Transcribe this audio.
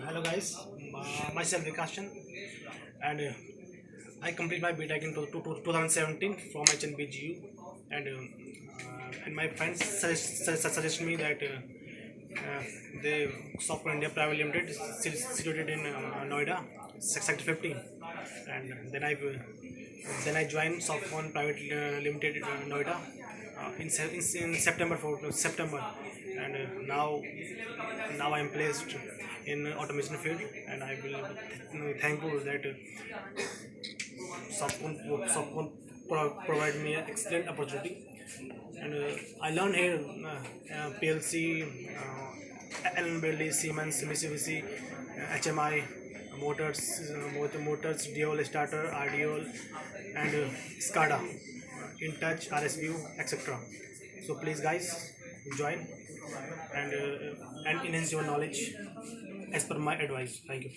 Hello guys, myself Vikas and I complete my BTech in 2017 from HNBGU and my friends suggest me that the Sofcon India Pvt Ltd is situated in Noida, sector 15, and then I joined Sofcon Private Limited Noida in September, and now I am placed in automation field, and I will thankful that Sofcon provide me an excellent opportunity, and I learned here PLC, LNBLD, Siemens, Mitsubishi, HMI, motors, DOL starter, RDOL, and SCADA, in touch, RSView, etc. So please guys join and enhance your knowledge as per my advice. Thank you.